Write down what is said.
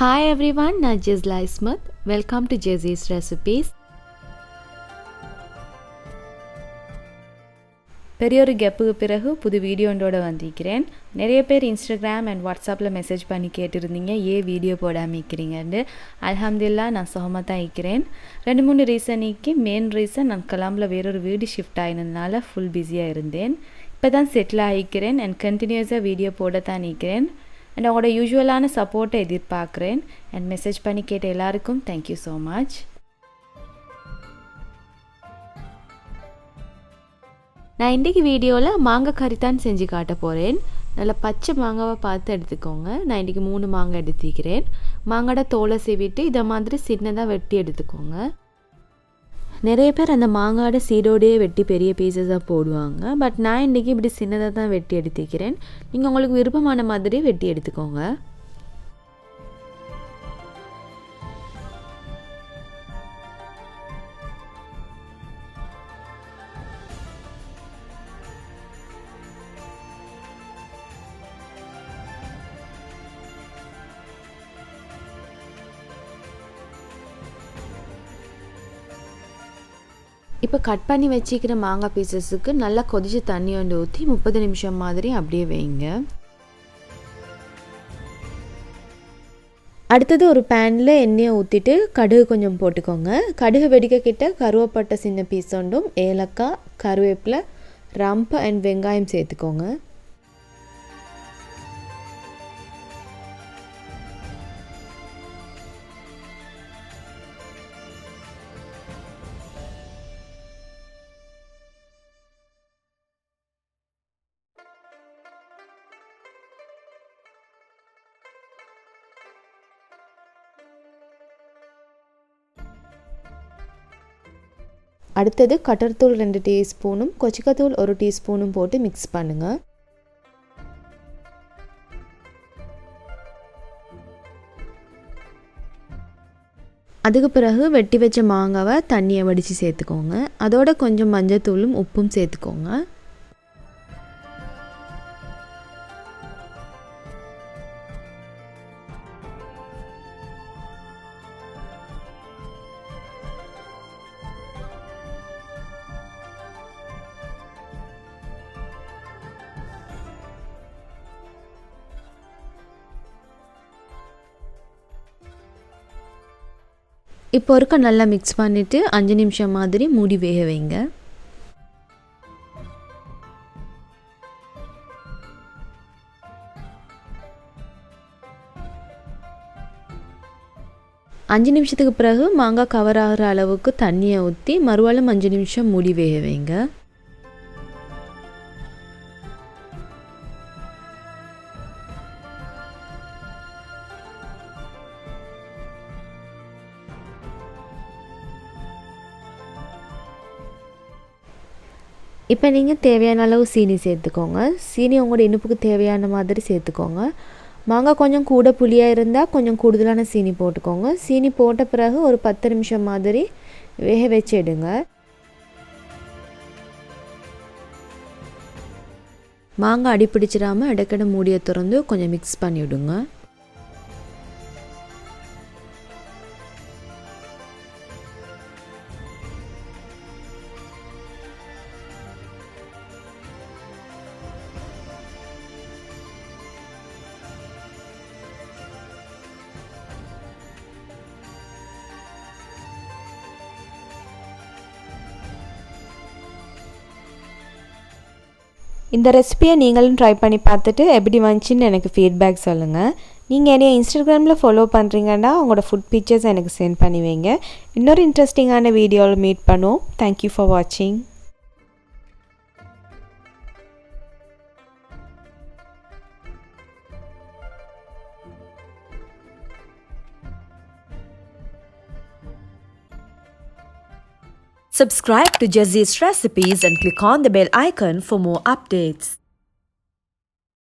Hi everyone, நான் Jesla Ismath. Welcome to Jesi's recipes. பெரிய ஒரு கேப்புக்கு பிறகு புது வீடியோண்டோட வந்திருக்கிறேன். நிறைய பேர் இன்ஸ்டாகிராம் அண்ட் வாட்ஸ்அப்பில் மெசேஜ் பண்ணி கேட்டிருந்தீங்க ஏன் வீடியோ போடாமல் இருக்கிறீங்கன்னு. அல்ஹம்துலில்லாஹ் நான் சுகமாக இருக்கிறேன். 2-3 ரீசனுக்கு மெயின் ரீசன் நான் கலாமில் வேறொரு வீடு ஷிஃப்ட் ஆகினதுனால ஃபுல் பிஸியாக இருந்தேன். இப்போ தான் செட்டில் ஆகிக்கிறேன் அண்ட் கண்டினியூஸாக வீடியோ போட தான் நிற்கிறேன். அண்ட் அவங்களோட யூஸ்வலான சப்போர்ட்டை எதிர்பார்க்குறேன். அண்ட் மெசேஜ் பண்ணி கேட்ட எல்லாருக்கும் தேங்க்யூ ஸோ மச். நான் இன்றைக்கி வீடியோவில் மாங்காய் கறி தான் செஞ்சு காட்ட போகிறேன். நல்லா பச்சை மாங்காவை பார்த்து எடுத்துக்கோங்க. நான் இன்றைக்கி 3 மாங்காய் எடுத்துக்கிறேன். மாங்காயோட தோலை சீவிட்டு இதை மாதிரி சின்னதாக வெட்டி எடுத்துக்கோங்க. நிறைய பேர் அந்த மாங்காயோட சீடோடையே வெட்டி பெரிய பீசஸாக போடுவாங்க. பட் நான் இன்றைக்கி இப்படி சின்னதாக தான் வெட்டி எடுத்துக்கிறேன். நீங்கள் உங்களுக்கு விருப்பமான மாதிரி வெட்டி எடுத்துக்கோங்க. இப்போ கட் பண்ணி வச்சுக்கிற மாங்காய் பீசஸுக்கு நல்லா கொதிச்சு தண்ணி வந்து ஊற்றி 30 நிமிஷம் மாதிரி அப்படியே வைங்க. அடுத்தது ஒரு பேனில் எண்ணெயை ஊற்றிட்டு கடுகு கொஞ்சம் போட்டுக்கோங்க. கடுகு வெடிக்கக்கிட்ட கருவேப்பட்டை சின்ன பீஸ் ஒன்றும் ஏலக்காய், கருவேப்பிலை, ரம்பு அண்ட் வெங்காயம் சேர்த்துக்கோங்க. அடுத்தது கட்டர்தூள் 2 டீஸ்பூனும் கொச்சிக்கத்தூள் 1 டீஸ்பூனும் போட்டு மிக்ஸ் பண்ணுங்கள். அதுக்கு பிறகு வெட்டி வச்ச மாங்காவை தண்ணியை வடித்து சேர்த்துக்கோங்க. அதோட கொஞ்சம் மஞ்சத்தூளும் உப்பும் சேர்த்துக்கோங்க. இப்போ ஒருக்க நல்லா மிக்ஸ் பண்ணிவிட்டு 5 நிமிஷம் மாதிரி மூடி வேக வைங்க. அஞ்சு நிமிஷத்துக்கு பிறகு மாங்காய் கவர் ஆகிற அளவுக்கு தண்ணியை ஊற்றி மறுவாலும் 5 நிமிஷம் மூடி வேக வைங்க. இப்போ நீங்கள் தேவையான அளவு சீனி சேர்த்துக்கோங்க. சீனி உங்களோட இனிப்புக்கு தேவையான மாதிரி சேர்த்துக்கோங்க. மாங்காய் கொஞ்சம் கூட புளியாக இருந்தால் கொஞ்சம் கூடுதலான சீனி போட்டுக்கோங்க. சீனி போட்ட பிறகு ஒரு 10 நிமிஷம் மாதிரி வேக வச்சு எடுங்க. மாங்காய் அடி பிடிச்சிடாமல் இடைக்கிட மூடியை திறந்து கொஞ்சம் மிக்ஸ் பண்ணி விடுங்க. இந்த ரெசிபியை நீங்களும் ட்ரை பண்ணி பார்த்துட்டு எப்படி வந்துச்சுன்னு எனக்கு ஃபீட்பேக் சொல்லுங்கள். நீங்கள் என்னைய இன்ஸ்டாகிராமில் ஃபாலோ பண்ணுறீங்கன்னா உங்களோட ஃபுட் பிக்சர்ஸ் எனக்கு சென்ட் பண்ணி வைங்க. இன்னொரு இன்ட்ரெஸ்டிங்கான வீடியோவில் மீட் பண்ணுவோம். தேங்க்யூ ஃபார் வாட்சிங். Subscribe to Jazzy's Recipes and click on the bell icon for more updates.